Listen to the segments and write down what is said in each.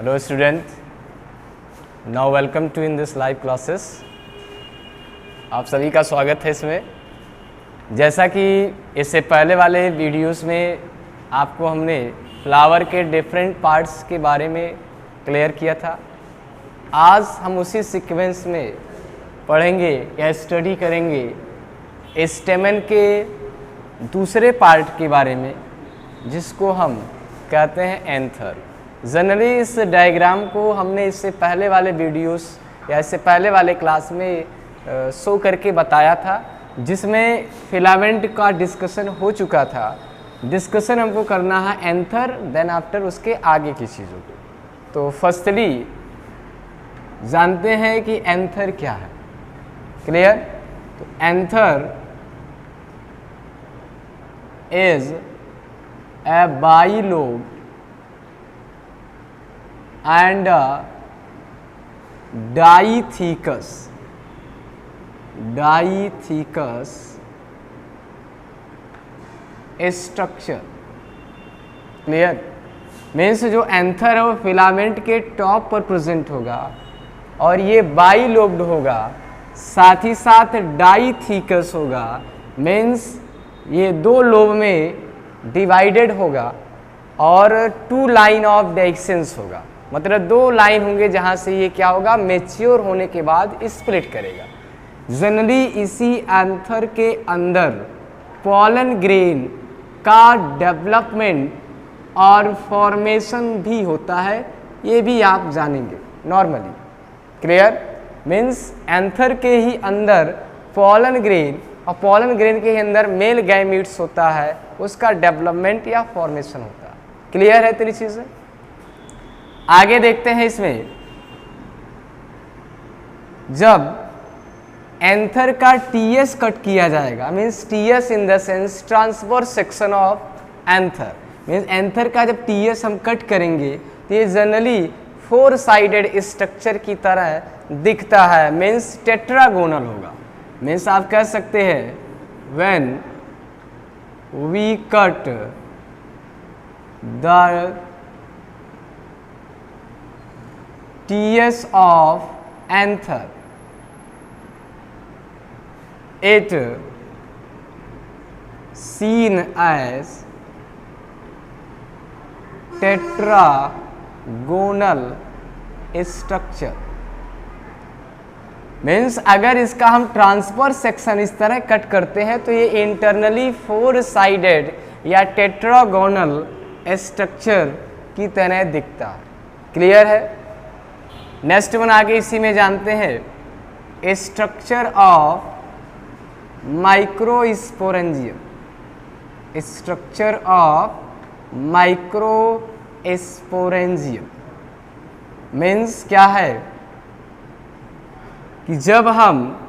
Hello student, now welcome to in this live classes. आप सभी का स्वागत है इसमें। जैसा कि इससे पहले वाले वीडियोस में आपको हमने फ्लावर के डिफरेंट पार्ट्स के बारे में क्लियर किया था, आज हम उसी सीक्वेंस में पढ़ेंगे या स्टडी करेंगे स्टेमन के दूसरे पार्ट के बारे में, जिसको हम कहते हैं एंथर। जनरली इस डायग्राम को हमने इससे पहले वाले वीडियोस या इससे पहले वाले क्लास में शो करके बताया था, जिसमें फिलामेंट का डिस्कशन हो चुका था। डिस्कशन हमको करना है एंथर, देन आफ्टर उसके आगे की चीज़ों को। तो फर्स्टली जानते हैं कि एंथर क्या है, क्लियर? तो anther is a bilobe and diathecus structure. Clear? Means जो एंथर है वो फिलामेंट के टॉप पर प्रेजेंट होगा और ये बाइलोब्ड होगा, साथ ही साथ डाइथीकस होगा। मीन्स ये दो लोब में डिवाइडेड होगा और टू लाइन ऑफ डायरेक्शंस होगा, मतलब दो लाइन होंगे जहां से ये क्या होगा, मैच्योर होने के बाद स्प्लिट करेगा। जनरली इसी एंथर के अंदर पॉलन ग्रेन का डेवलपमेंट और फॉर्मेशन भी होता है, ये भी आप जानेंगे नॉर्मली। क्लियर? मीन्स एंथर के ही अंदर पॉलन ग्रेन और पॉलन ग्रेन के ही अंदर मेल गैमीट्स होता है, उसका डेवलपमेंट या फॉर्मेशन होता है। क्लियर है तेरी चीजें? आगे देखते हैं इसमें, जब एंथर का टीएस कट किया जाएगा, means TS in the sense transverse section of anther, means anther का जब टीएस हम कट करेंगे तो ये जनरली 4 साइडेड स्ट्रक्चर की तरह दिखता है, मीन्स टेट्रागोनल होगा। मीन्स आप कह सकते हैं when we cut the TS of anther, it seen as tetragonal structure। Means अगर इसका हम ट्रांसफर सेक्शन इस तरह कट करते हैं तो ये इंटरनली 4 साइडेड या टेट्रागोनल स्ट्रक्चर की तरह दिखता है। क्लियर है? नेक्स्ट वन आगे इसी में जानते हैं structure of microsporangium. Structure of microsporangium means क्या है कि जब हम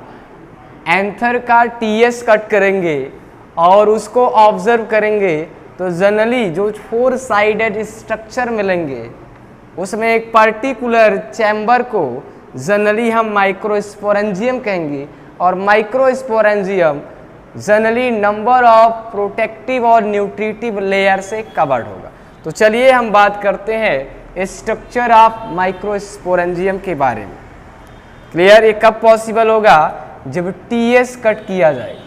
एंथर का टीएस कट करेंगे और उसको ऑब्जर्व करेंगे तो जनरली जो 4 साइडेड स्ट्रक्चर मिलेंगे उसमें एक पर्टिकुलर चैम्बर को जनरली हम माइक्रोस्पोरेंजियम कहेंगे, और microsporangium generally number of protective और न्यूट्रिटिव लेयर से कवर्ड होगा। तो चलिए हम बात करते हैं स्ट्रक्चर ऑफ माइक्रोस्पोरेंजियम के बारे में। क्लियर? ये कब पॉसिबल होगा? जब टीएस कट किया जाएगा।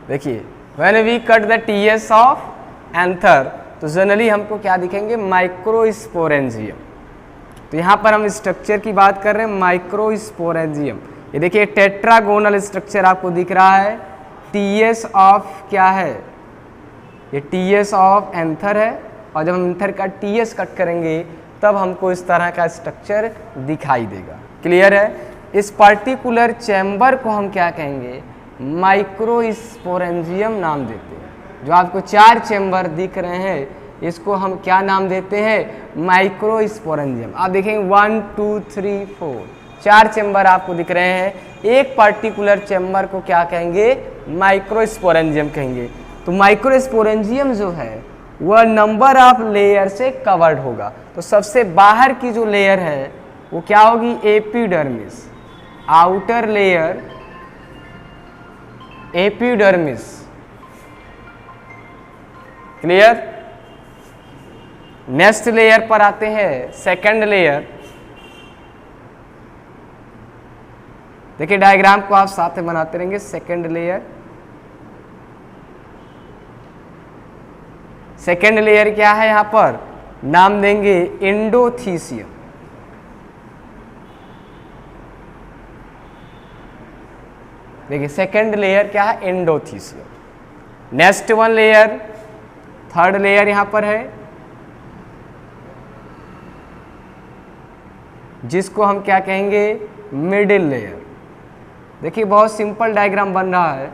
देखिए, when we cut the TS of anther तो जनरली हमको क्या दिखेंगे, माइक्रोस्पोरेंजियम। तो यहाँ पर हम स्ट्रक्चर की बात कर रहे हैं, माइक्रोस्पोरेंजियम। ये देखिए टेट्रागोनल स्ट्रक्चर आपको दिख रहा है। टीएस ऑफ क्या है? ये टीएस ऑफ एंथर है, और जब हम एंथर का टीएस कट करेंगे तब हमको इस तरह का स्ट्रक्चर दिखाई देगा। क्लियर है? इस पर्टिकुलर चैम्बर को हम क्या कहेंगे, माइक्रोस्पोरेंजियम नाम देते हैं। जो आपको 4 चैम्बर दिख रहे हैं इसको हम क्या नाम देते हैं, माइक्रोस्पोरेंजियम। आप देखेंगे 1 2 3 4 4 चैम्बर आपको दिख रहे हैं। एक पर्टिकुलर चैम्बर को क्या कहेंगे, माइक्रोस्पोरेंजियम कहेंगे। तो माइक्रोस्पोरेंजियम जो है वह नंबर ऑफ लेयर से कवर्ड होगा। तो सबसे बाहर की जो लेयर है वो क्या होगी, epidermis, outer layer epidermis. Clear. Next layer पर आते हैं, सेकंड लेयर। देखिए डायग्राम को आप साथ में बनाते रहेंगे। सेकंड लेयर, सेकंड लेयर क्या है, यहां पर नाम देंगे एंडोथीसियम। देखिए सेकंड लेयर क्या है, endothecium. Next one layer, third layer यहां पर है, जिसको हम क्या कहेंगे, मिडिल लेयर। देखिए बहुत सिंपल डायग्राम बन रहा है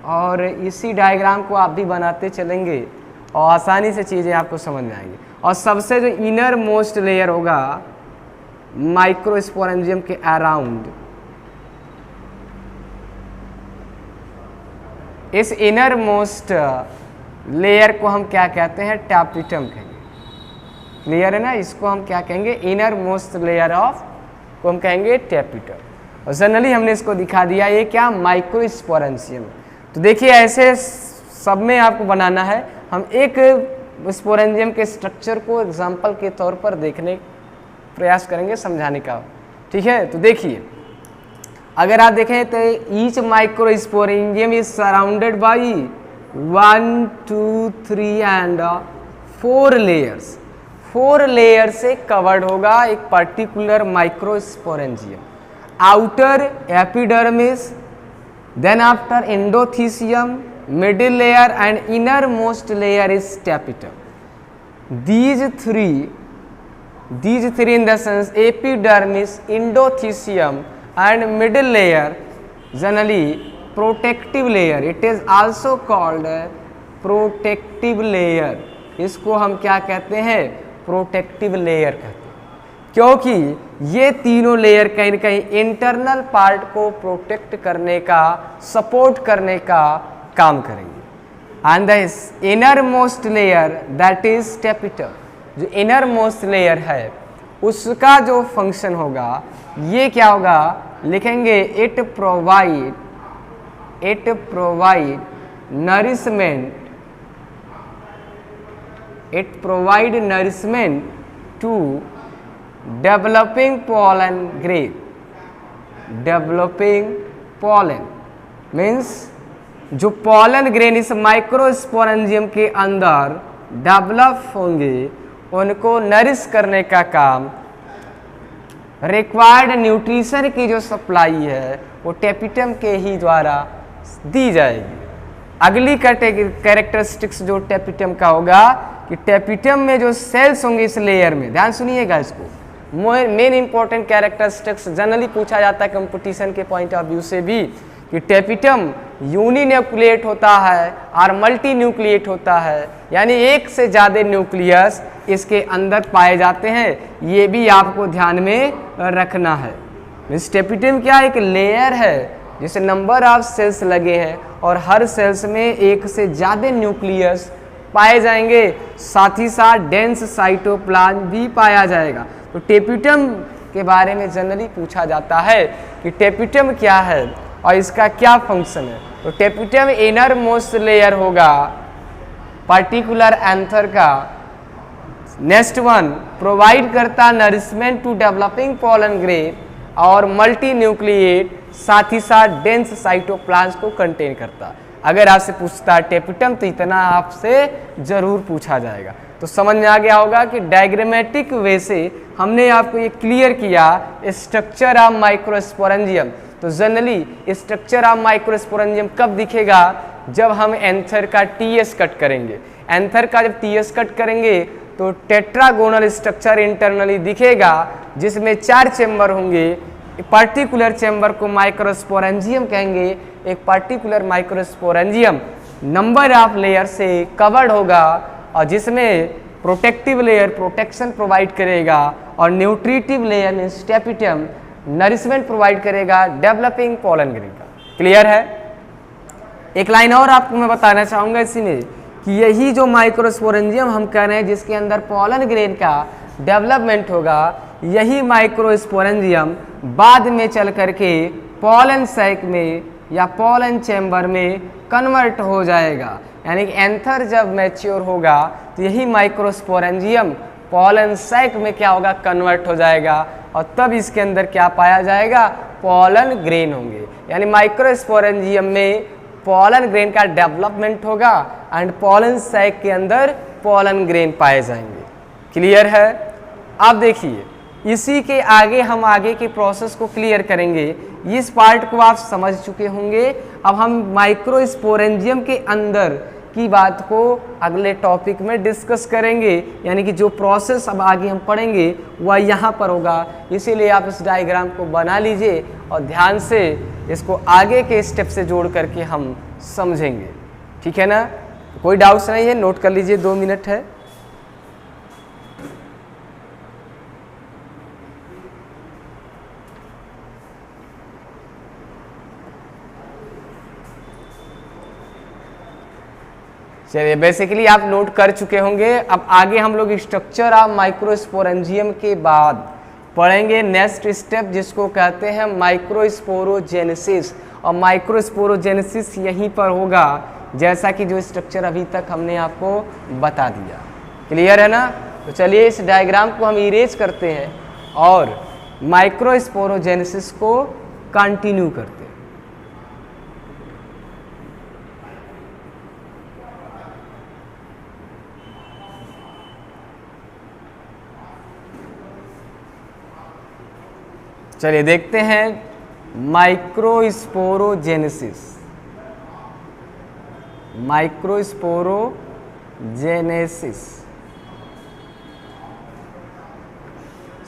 और इसी डायग्राम को आप भी बनाते चलेंगे और आसानी से चीज़ें आपको समझ में आएंगी। और सबसे जो इनर मोस्ट लेयर होगा माइक्रोस्पोरेंजियम के अराउंड, इस इनर मोस्ट लेयर को हम क्या कहते हैं, टैपिटम कहेंगे। क्लियर है ना, इसको हम क्या कहेंगे, इनर मोस्ट लेयर ऑफ को हम कहेंगे टैपिटम। और जनरली हमने इसको दिखा दिया, ये क्या, माइक्रोस्पोरेंजियम। तो देखिए ऐसे सब में आपको बनाना है। हम एक स्पोरेंजियम के स्ट्रक्चर को एग्जाम्पल के तौर पर देखने प्रयास करेंगे, समझाने का। ठीक है, तो देखिए अगर आप देखें तो each microsporangium is surrounded by 1 2 3 and 4 layers. 4 layer से कवर्ड होगा एक particular microsporangium. Outer epidermis, then after endothecium, middle layer and innermost layer is tapetum. These three in the sense epidermis, endothecium and middle layer, generally protective layer. It is also called protective layer. इसको हम क्या कहते हैं, protective layer कहते हैं, क्योंकि ये तीनों लेयर कहीं ना कहीं इंटरनल पार्ट को प्रोटेक्ट करने का, सपोर्ट करने का काम करेंगे। And the inner most layer that is tapetum, जो इनर मोस्ट लेयर है उसका जो फंक्शन होगा ये क्या होगा, लिखेंगे it provide nourishment to developing pollen grain। Developing pollen means जो pollen grain इस माइक्रोस्पोरेंजियम के अंदर डेवलप होंगे उनको नरिश करने का काम, रिक्वायर्ड न्यूट्रिशन की जो सप्लाई है वो टैपिटम के ही द्वारा दी जाएगी। अगली कैरेक्टरिस्टिक्स जो टैपिटम का होगा कि टैपिटम में जो सेल्स होंगे इस लेयर में, ध्यान सुनिएगा इसको, मेन इंपॉर्टेंट कैरेक्टरिस्टिक्स जनरली पूछा जाता है कंपटीशन के पॉइंट ऑफ व्यू से भी, कि टैपिटम यूनिन्यूक्लिएट होता है और मल्टी न्यूक्लिएट होता है, यानी एक से ज़्यादा न्यूक्लियस इसके अंदर पाए जाते हैं। ये भी आपको ध्यान में रखना है। मीन्स टैपिटम क्या एक लेयर है जिसे नंबर ऑफ सेल्स लगे हैं और हर सेल्स में एक से ज़्यादा न्यूक्लियस पाए जाएंगे, साथ ही साथ डेंस साइटोप्लाज्म भी पाया जाएगा। तो टैपिटम के बारे में जनरली पूछा जाता है कि टैपिटम क्या है और इसका क्या फंक्शन है। तो टैपिटम इनर मोस्ट लेयर होगा पर्टिकुलर एंथर का। नेक्स्ट वन प्रोवाइड करता nourishment to developing pollen grain और मल्टी न्यूक्लिएट, साथ ही साथ डेंस साइटोप्लाज्म को कंटेन करता। अगर आपसे पूछता है टैपिटम तो इतना आपसे जरूर पूछा जाएगा। तो समझ में आ गया होगा कि डायग्रामेटिक वे से हमने आपको ये क्लियर किया स्ट्रक्चर ऑफ माइक्रोस्पोरेंजियम। तो जनरली स्ट्रक्चर ऑफ माइक्रोस्पोरेंजियम कब दिखेगा, जब हम एंथर का टीएस कट करेंगे। एंथर का जब टीएस कट करेंगे तो टेट्रागोनल स्ट्रक्चर इंटरनली दिखेगा जिसमें 4 चेंबर होंगे। पर्टिकुलर चेंबर को माइक्रोस्पोरेंजियम कहेंगे। एक particular microsporangium number of layer से कवर्ड होगा और जिसमें प्रोटेक्टिव लेयर प्रोटेक्शन प्रोवाइड करेगा और nutritive layer means tapetum nourishment provide करेगा डेवलपिंग पोलन ग्रेन का। क्लियर है। एक लाइन और आपको मैं बताना चाहूँगा इसी में कि यही जो माइक्रोस्पोरेंजियम हम कह रहे हैं जिसके अंदर पॉलन ग्रेन का डेवलपमेंट होगा, यही माइक्रोस्पोरेंजियम बाद में चल करके पॉलन सैक में या पॉलन चैम्बर में कन्वर्ट हो जाएगा। यानी कि एंथर जब मैच्योर होगा तो यही माइक्रोस्पोरेंजियम पॉलन सैक में क्या होगा, कन्वर्ट हो जाएगा और तब इसके अंदर क्या पाया जाएगा, पॉलन ग्रेन होंगे। यानी माइक्रोस्पोरेंजियम में पॉलन ग्रेन का डेवलपमेंट होगा एंड पॉलन सैक के अंदर पॉलन ग्रेन पाए जाएंगे। क्लियर है? अब देखिए इसी के आगे हम आगे के प्रोसेस को क्लियर करेंगे। इस पार्ट को आप समझ चुके होंगे। अब हम माइक्रोस्पोरेंजियम के अंदर की बात को अगले टॉपिक में डिस्कस करेंगे, यानी कि जो प्रोसेस अब आगे हम पढ़ेंगे वह यहाँ पर होगा। इसीलिए आप इस डायग्राम को बना लीजिए और ध्यान से इसको आगे के स्टेप से जोड़ करके हम समझेंगे। ठीक है ना? कोई डाउट्स नहीं है, नोट कर लीजिए, 2 मिनट है। चलिए, बेसिकली आप नोट कर चुके होंगे। अब आगे हम लोग स्ट्रक्चर ऑफ माइक्रोस्पोरेंजियम के बाद पढ़ेंगे नेक्स्ट स्टेप, जिसको कहते हैं माइक्रोस्पोरोजेनेसिस। और माइक्रोस्पोरोजेनेसिस यहीं पर होगा, जैसा कि जो स्ट्रक्चर अभी तक हमने आपको बता दिया। क्लियर है ना? तो चलिए इस डायग्राम को हम इरेज करते हैं और माइक्रोस्पोरोजेनेसिस को कंटिन्यू करते हैं। चलिए देखते हैं माइक्रोस्पोरोजेनेसिस। माइक्रोस्पोरोजेनेसिस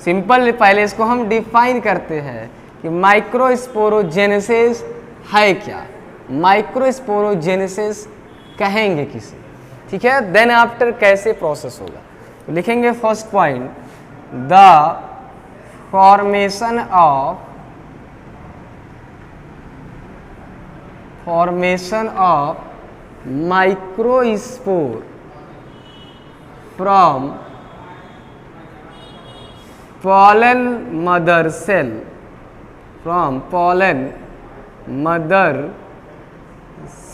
सिंपल, पहले इसको हम डिफाइन करते हैं कि माइक्रोस्पोरोजेनेसिस है क्या, माइक्रोस्पोरोजेनेसिस कहेंगे किसे। ठीक है? देन आफ्टर कैसे प्रोसेस होगा, तो लिखेंगे first point, the formation of microspore from pollen mother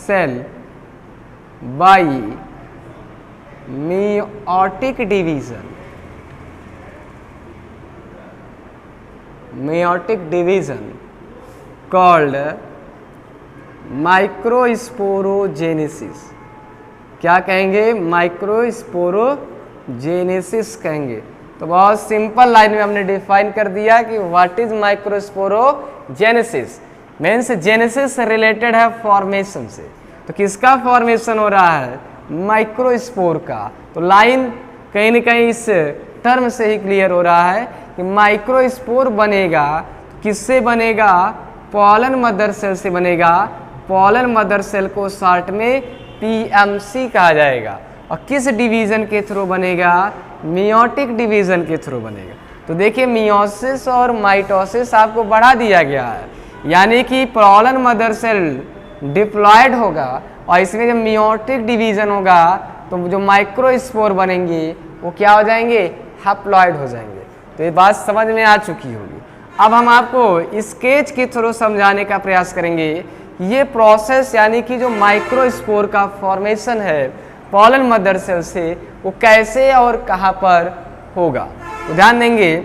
cell, by meiotic division called microsporogenesis. क्या कहेंगे? माइक्रोस्पोरोजेनेसिस कहेंगे। तो बहुत सिंपल लाइन में हमने डिफाइन कर दिया कि what is microsporogenesis. Means genesis related है फॉर्मेशन से। तो किसका फॉर्मेशन हो रहा है? माइक्रोस्पोर का। तो लाइन कहीं ना कहीं इस टर्म से ही क्लियर हो रहा है कि माइक्रोस्पोर बनेगा, किससे बनेगा? पॉलन मदर सेल से बनेगा। पॉलन मदर सेल को शॉर्ट में पीएमसी कहा जाएगा। और किस डिवीजन के थ्रू बनेगा? मियोटिक डिवीजन के थ्रू बनेगा। तो देखिए मियोसिस और माइटोसिस आपको बढ़ा दिया गया है, यानी कि पॉलन मदर सेल डिप्लॉयड होगा और इसमें जब मियोटिक डिवीजन होगा तो जो माइक्रोस्पोर बनेंगे वो क्या हो जाएंगे? हैप्लॉयड हो जाएंगे। तो ये बात समझ में आ चुकी होगी। अब हम आपको स्केच के थ्रू समझाने का प्रयास करेंगे ये प्रोसेस, यानी कि जो माइक्रोस्पोर का फॉर्मेशन है पॉलन मदर सेल से, वो कैसे और कहाँ पर होगा। तो ध्यान देंगे,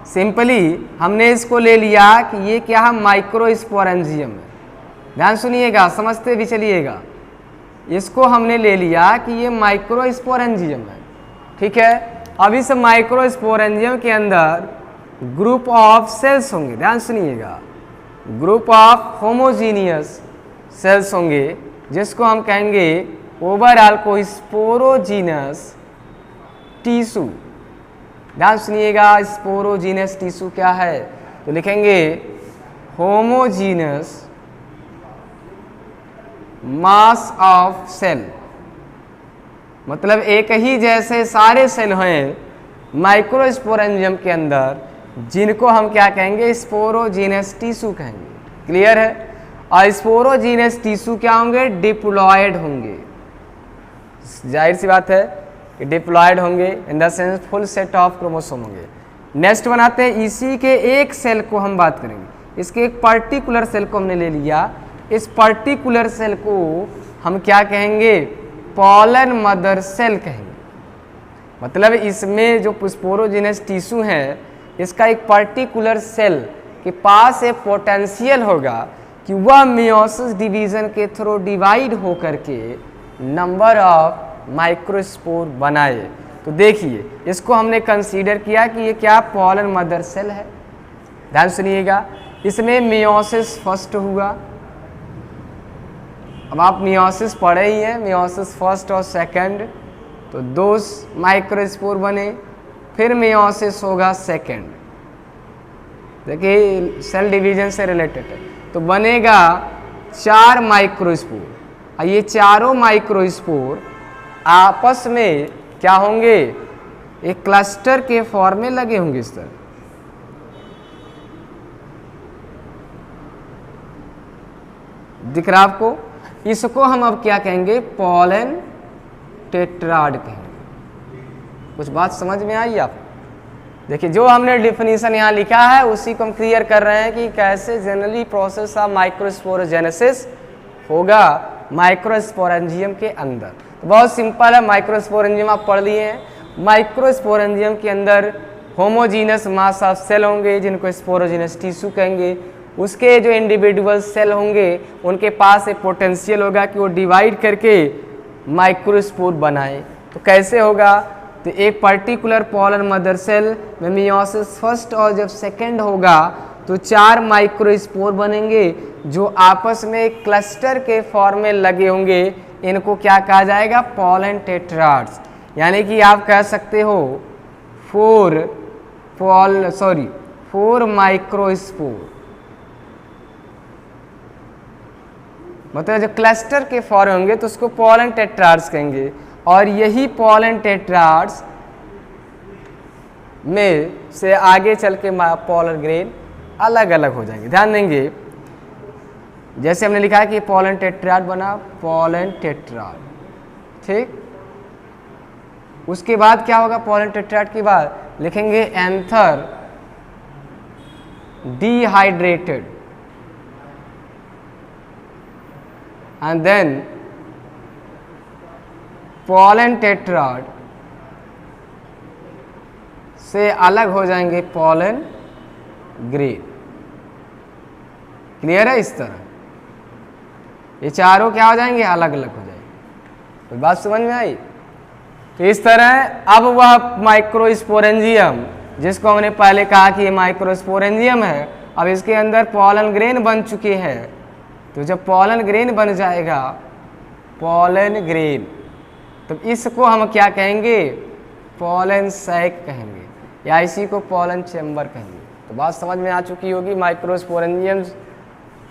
सिंपली हमने इसको ले लिया कि ये क्या है? माइक्रोस्पोरेंजियम है। ध्यान सुनिएगा, समझते भी चलिएगा। इसको हमने ले लिया कि ये माइक्रोस्पोरेंजियम है। ठीक है? अब इस माइक्रोस्पोरेंजियम के अंदर ग्रुप ऑफ सेल्स होंगे। ध्यान सुनिएगा, ग्रुप ऑफ होमोजीनियस सेल्स होंगे, जिसको हम कहेंगे ओवरऑल को स्पोरोजीनस टिश्यू। ध्यान सुनिएगा, स्पोरोजीनस टिश्यू क्या है? तो लिखेंगे होमोजीनस मास ऑफ सेल, मतलब एक ही जैसे सारे सेल हैं माइक्रोस्पोरेंजियम के अंदर, जिनको हम क्या कहेंगे? स्पोरोजीनस टिश्यू कहेंगे। क्लियर है? और स्पोरोजीनस टिश्यू क्या होंगे? डिप्लॉयड होंगे। जाहिर सी बात है कि डिप्लॉयड होंगे, इन the sense full set of chromosome होंगे। नेक्स्ट बनाते हैं, इसी के एक सेल को हम बात करेंगे, इसके एक पर्टिकुलर सेल को हमने ले लिया, इस पर्टिकुलर सेल को हम क्या कहेंगे, पॉलन मदर सेल कहेंगे। मतलब इसमें जो स्पोरोजेनस टिश्यू है, इसका एक पर्टिकुलर सेल के पास एक पोटेंशियल होगा कि वह मियोसिस डिवीजन के थ्रू डिवाइड होकर के नंबर ऑफ माइक्रोस्पोर बनाए। तो देखिए इसको हमने कंसीडर किया कि ये क्या पॉलन मदर सेल है। ध्यान सुनिएगा, इसमें मियोसिस फर्स्ट हुआ। अब आप मियोसिस पढ़े ही हैं, मियोसिस फर्स्ट और सेकंड, तो 2 माइक्रोस्पोर बने, फिर मियोसिस होगा सेकंड। देखिए सेल डिवीजन से रिलेटेड है, तो बनेगा 4 माइक्रोस्पोर। और ये चारों माइक्रोस्पोर आपस में क्या होंगे, एक क्लस्टर के फॉर्म में लगे होंगे इस तरह। दिख रहा आपको? इसको हम अब क्या कहेंगे, पॉलन टेट्राड कहेंगे। कुछ बात समझ में आई आप? देखिए जो हमने डिफिनीशन यहाँ लिखा है उसी को हम क्लियर कर रहे हैं कि कैसे जनरली प्रोसेस ऑफ माइक्रोस्पोरोजेनेसिस होगा माइक्रोस्पोरेंजियम के अंदर। तो बहुत सिंपल है, माइक्रोस्पोरेंजियम आप पढ़ लिए हैं। माइक्रोस्पोरेंजियम के अंदर होमोजीनस मास ऑफ सेल होंगे जिनको स्पोरोजेनस टिश्यू कहेंगे। उसके जो इंडिविजुअल सेल होंगे उनके पास एक पोटेंशियल होगा कि वो डिवाइड करके माइक्रोस्पोर बनाएं। तो कैसे होगा, तो एक पर्टिकुलर पॉलन मदर सेल में मियोसिस फर्स्ट और जब सेकंड होगा तो 4 माइक्रोस्पोर बनेंगे जो आपस में एक क्लस्टर के फॉर्म में लगे होंगे। इनको क्या कहा जाएगा, पॉलन टेट्राड्स। यानी कि आप कह सकते हो 4 माइक्रोस्पोर, मतलब जो क्लस्टर के फॉर्म होंगे तो उसको पॉलन टेट्राड्स कहेंगे। और यही पॉलन टेट्राड्स में से आगे चल के पॉलन ग्रेन अलग अलग हो जाएंगे। ध्यान देंगे, जैसे हमने लिखा है कि पॉलन टेट्राड बना, पॉलन टेट्राड, ठीक। उसके बाद क्या होगा, पॉलन टेट्राड के बाद लिखेंगे anther dehydrated, and then pollen tetrad से अलग हो जाएंगे पॉलन ग्रेन। क्लियर है? इस तरह ये चारों क्या हो जाएंगे, अलग अलग हो जाएंगे। कोई बात समझ में आई? तो इस तरह अब वह माइक्रोस्पोरेंजियम जिसको हमने पहले कहा कि ये माइक्रोस्पोरेंजियम है, अब इसके अंदर पॉलन ग्रेन बन चुके हैं। तो जब पॉलन ग्रेन बन जाएगा, पॉलन ग्रेन, तो इसको हम क्या कहेंगे, पॉलन सैक कहेंगे, या इसी को पॉलन चैम्बर कहेंगे। तो बात समझ में आ चुकी होगी माइक्रोस्पोरेंजियम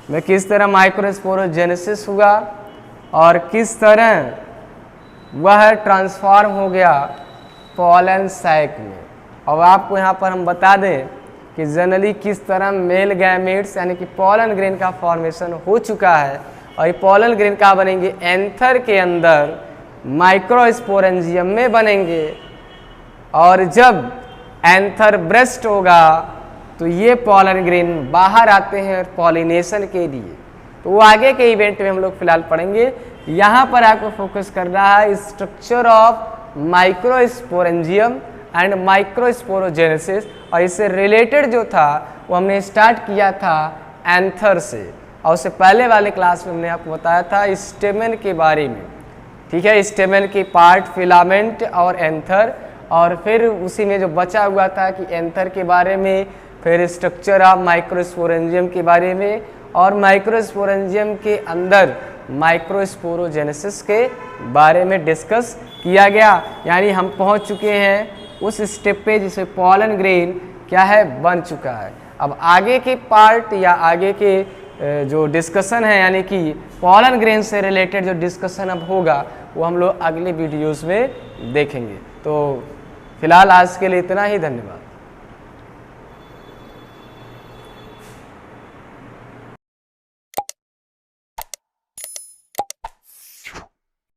में किस तरह माइक्रोस्पोरोजेनेसिस हुआ और किस तरह वह ट्रांसफॉर्म हो गया पॉलन सैक में। और आपको यहाँ पर हम बता दें कि जनरली किस तरह मेल गैमेट्स यानी कि पॉलन ग्रेन का फॉर्मेशन हो चुका है। और ये पॉलन ग्रेन कहाँ बनेंगे, एंथर के अंदर माइक्रोस्पोरेंजियम में बनेंगे। और जब एंथर ब्रेस्ट होगा तो ये पॉलन ग्रेन बाहर आते हैं पॉलिनेशन के लिए। तो वो आगे के इवेंट में हम लोग फिलहाल पढ़ेंगे। यहाँ पर आपको फोकस करना है structure of microsporangium and microsporogenesis. और इससे रिलेटेड जो था वो हमने स्टार्ट किया था एंथर से, और उससे पहले वाले क्लास में हमने आपको बताया था स्टेमेन के बारे में। ठीक है, स्टेमेन की पार्ट, फिलामेंट और एंथर, और फिर उसी में जो बचा हुआ था कि एंथर के बारे में, फिर स्ट्रक्चर ऑफ माइक्रोस्पोरेंजियम के बारे में, और माइक्रोस्पोरेंजियम के अंदर माइक्रोस्पोरोजेनेसिस के बारे में डिस्कस किया गया। यानी हम पहुंच चुके हैं उस स्टेप पे जिसमें पॉलन ग्रेन क्या है, बन चुका है। अब आगे के पार्ट या आगे के जो डिस्कशन है यानी कि पॉलन ग्रेन से रिलेटेड जो डिस्कशन अब होगा वो हम लोग अगले वीडियोस में देखेंगे। तो फिलहाल आज के लिए इतना ही, धन्यवाद।